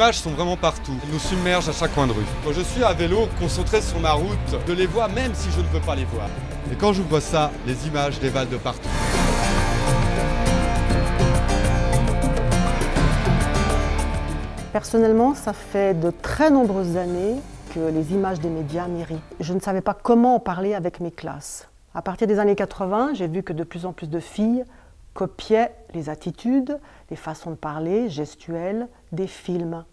images sont vraiment partout. Elles nous submergent à chaque coin de rue. Quand je suis à vélo, concentré sur ma route, je les vois même si je ne veux pas les voir. Et quand je vois ça, les images dévalent de partout. Personnellement, ça fait de très nombreuses années que les images des médias m'irritent. Je ne savais pas comment en parler avec mes classes. À partir des années 80, j'ai vu que de plus en plus de filles copiaient les attitudes, les façons de parler, gestuelles, des films.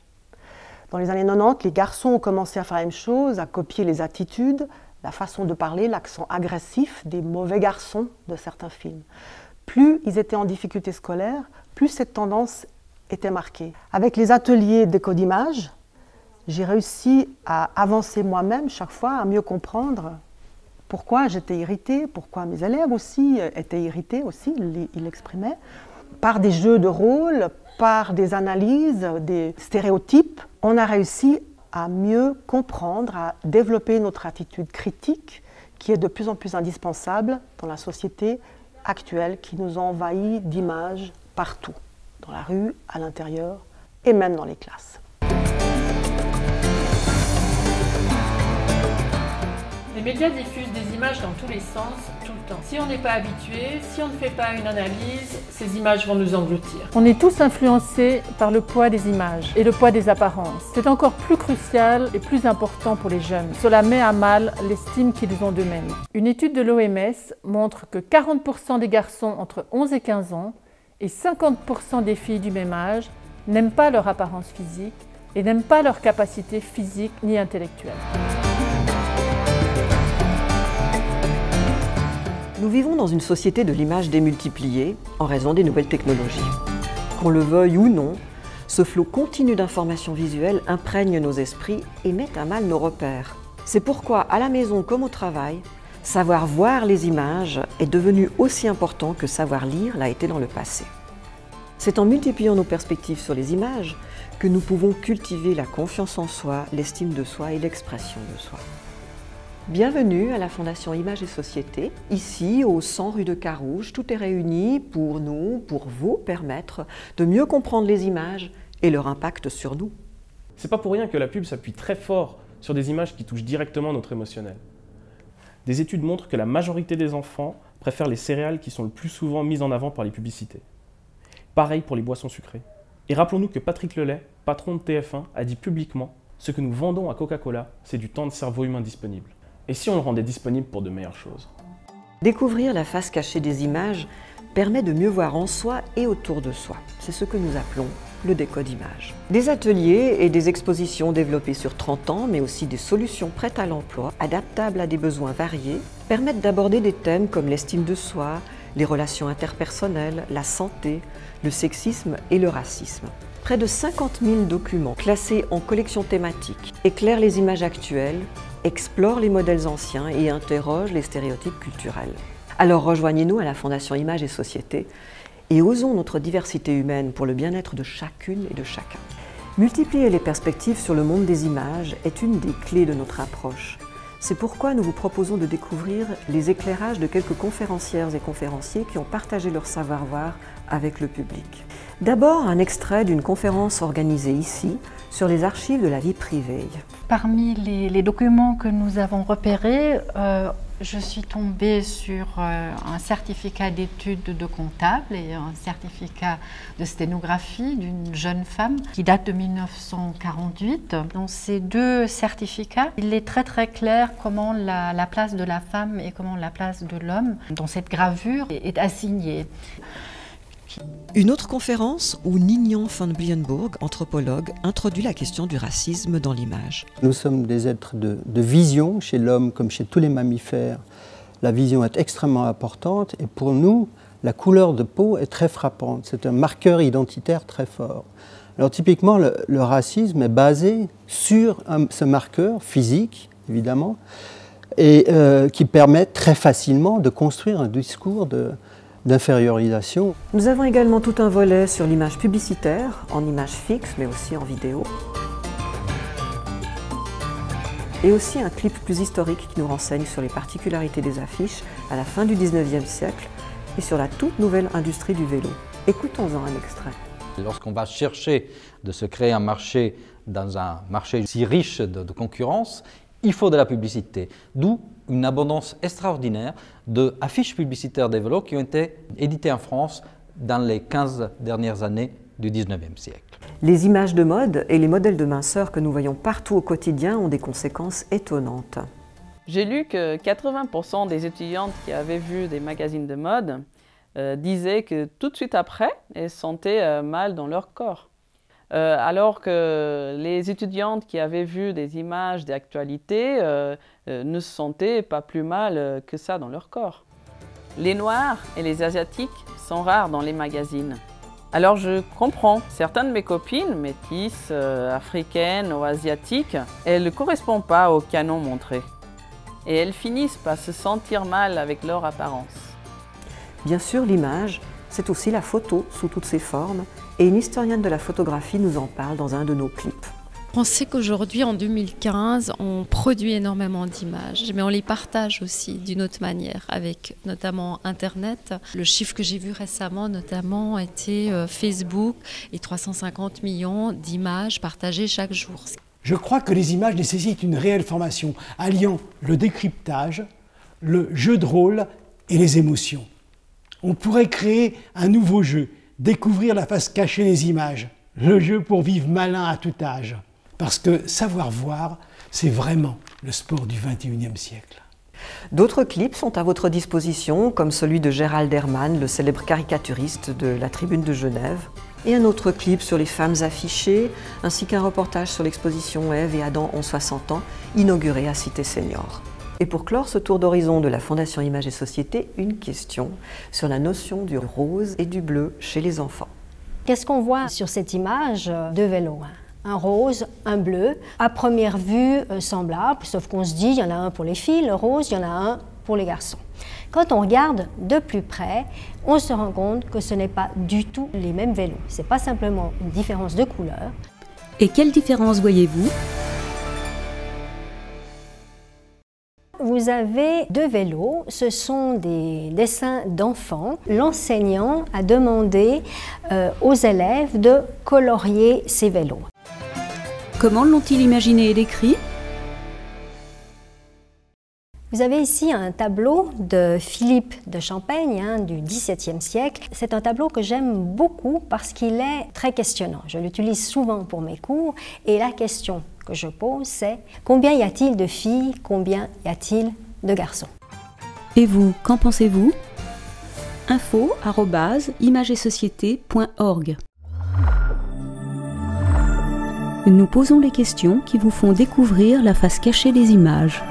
Dans les années 90, les garçons ont commencé à faire la même chose, à copier les attitudes, la façon de parler, l'accent agressif des mauvais garçons de certains films. Plus ils étaient en difficulté scolaire, plus cette tendance était marquée. Avec les ateliers décodimage, j'ai réussi à avancer moi-même chaque fois, à mieux comprendre pourquoi j'étais irritée, pourquoi mes élèves aussi étaient irrités aussi, ils l'exprimaient, par des jeux de rôle, par des analyses, des stéréotypes. On a réussi à mieux comprendre, à développer notre attitude critique qui est de plus en plus indispensable dans la société actuelle qui nous envahit d'images partout, dans la rue, à l'intérieur et même dans les classes. Les médias diffusent des images dans tous les sens, tout le temps. Si on n'est pas habitué, si on ne fait pas une analyse, ces images vont nous engloutir. On est tous influencés par le poids des images et le poids des apparences. C'est encore plus crucial et plus important pour les jeunes. Cela met à mal l'estime qu'ils ont d'eux-mêmes. Une étude de l'OMS montre que 40% des garçons entre 11 et 15 ans et 50% des filles du même âge n'aiment pas leur apparence physique et n'aiment pas leur capacité physique ni intellectuelle. Nous vivons dans une société de l'image démultipliée en raison des nouvelles technologies. Qu'on le veuille ou non, ce flot continu d'informations visuelles imprègne nos esprits et met à mal nos repères. C'est pourquoi, à la maison comme au travail, savoir voir les images est devenu aussi important que savoir lire l'a été dans le passé. C'est en multipliant nos perspectives sur les images que nous pouvons cultiver la confiance en soi, l'estime de soi et l'expression de soi. Bienvenue à la Fondation Images et Société. Ici, au 100 rue de Carouge, tout est réuni pour nous, pour vous permettre de mieux comprendre les images et leur impact sur nous. C'est pas pour rien que la pub s'appuie très fort sur des images qui touchent directement notre émotionnel. Des études montrent que la majorité des enfants préfèrent les céréales qui sont le plus souvent mises en avant par les publicités. Pareil pour les boissons sucrées. Et rappelons-nous que Patrick Lelay, patron de TF1, a dit publiquement « Ce que nous vendons à Coca-Cola, c'est du temps de cerveau humain disponible. » Et si on le rendait disponible pour de meilleures choses? Découvrir la face cachée des images permet de mieux voir en soi et autour de soi. C'est ce que nous appelons le décodimage. Des ateliers et des expositions développées sur 30 ans, mais aussi des solutions prêtes à l'emploi, adaptables à des besoins variés, permettent d'aborder des thèmes comme l'estime de soi, les relations interpersonnelles, la santé, le sexisme et le racisme. Près de 50 000 documents classés en collections thématiques éclairent les images actuelles, explorent les modèles anciens et interrogent les stéréotypes culturels. Alors rejoignez-nous à la Fondation Images et Société et osons notre diversité humaine pour le bien-être de chacune et de chacun. Multiplier les perspectives sur le monde des images est une des clés de notre approche. C'est pourquoi nous vous proposons de découvrir les éclairages de quelques conférencières et conférenciers qui ont partagé leur savoir-faire avec le public. D'abord, un extrait d'une conférence organisée ici sur les archives de la vie privée. Parmi les documents que nous avons repérés, je suis tombée sur un certificat d'études de comptable et un certificat de sténographie d'une jeune femme qui date de 1948. Dans ces deux certificats, il est très très clair comment la place de la femme et comment la place de l'homme dans cette gravure est assignée. Une autre conférence où Nignan van Blienburg, anthropologue, introduit la question du racisme dans l'image. Nous sommes des êtres de vision, chez l'homme comme chez tous les mammifères. La vision est extrêmement importante et pour nous, la couleur de peau est très frappante. C'est un marqueur identitaire très fort. Alors typiquement, le racisme est basé sur ce marqueur physique, évidemment, et qui permet très facilement de construire un discours d'infériorisation. Nous avons également tout un volet sur l'image publicitaire, en image fixe, mais aussi en vidéo. Et aussi un clip plus historique qui nous renseigne sur les particularités des affiches à la fin du 19e siècle et sur la toute nouvelle industrie du vélo. Écoutons-en un extrait. Lorsqu'on va chercher de se créer un marché dans un marché si riche de concurrence, il faut de la publicité. D'où une abondance extraordinaire d'affiches publicitaires des vélos qui ont été éditées en France dans les 15 dernières années du 19e siècle. Les images de mode et les modèles de minceur que nous voyons partout au quotidien ont des conséquences étonnantes. J'ai lu que 80% des étudiantes qui avaient vu des magazines de mode disaient que tout de suite après, elles se sentaient mal dans leur corps. Alors que les étudiantes qui avaient vu des images d'actualité ne se sentaient pas plus mal que ça dans leur corps. Les Noirs et les Asiatiques sont rares dans les magazines. Alors je comprends, certaines de mes copines, métisses, africaines ou asiatiques, elles ne correspondent pas au canon montré. Et elles finissent par se sentir mal avec leur apparence. Bien sûr, l'image, c'est aussi la photo sous toutes ses formes, et une historienne de la photographie nous en parle dans un de nos clips. On sait qu'aujourd'hui, en 2015, on produit énormément d'images, mais on les partage aussi d'une autre manière, avec notamment Internet. Le chiffre que j'ai vu récemment, notamment, était Facebook et 350 millions d'images partagées chaque jour. Je crois que les images nécessitent une réelle formation, alliant le décryptage, le jeu de rôle et les émotions. On pourrait créer un nouveau jeu, découvrir la face cachée des images, le jeu pour vivre malin à tout âge. Parce que savoir voir, c'est vraiment le sport du XXIe siècle. D'autres clips sont à votre disposition, comme celui de Gérald Herrmann, le célèbre caricaturiste de la Tribune de Genève, et un autre clip sur les femmes affichées, ainsi qu'un reportage sur l'exposition Ève et Adam ont 60 ans, inaugurée à Cité Senior. Et pour clore ce tour d'horizon de la Fondation Images et Société, une question sur la notion du rose et du bleu chez les enfants. Qu'est-ce qu'on voit sur cette image de vélo ? Un rose, un bleu, à première vue semblable, sauf qu'on se dit il y en a un pour les filles, le rose, il y en a un pour les garçons. Quand on regarde de plus près, on se rend compte que ce n'est pas du tout les mêmes vélos. Ce n'est pas simplement une différence de couleur. Et quelle différence voyez-vous ? Vous avez deux vélos, ce sont des dessins d'enfants. L'enseignant a demandé aux élèves de colorier ces vélos. Comment l'ont-ils imaginé et décrit ? Vous avez ici un tableau de Philippe de Champaigne du XVIIe siècle. C'est un tableau que j'aime beaucoup parce qu'il est très questionnant. Je l'utilise souvent pour mes cours et la question que je pose c'est combien y a-t-il de filles, combien y a-t-il de garçons ? Et vous, qu'en pensez-vous ? info@imagesociété.org. Nous posons les questions qui vous font découvrir la face cachée des images.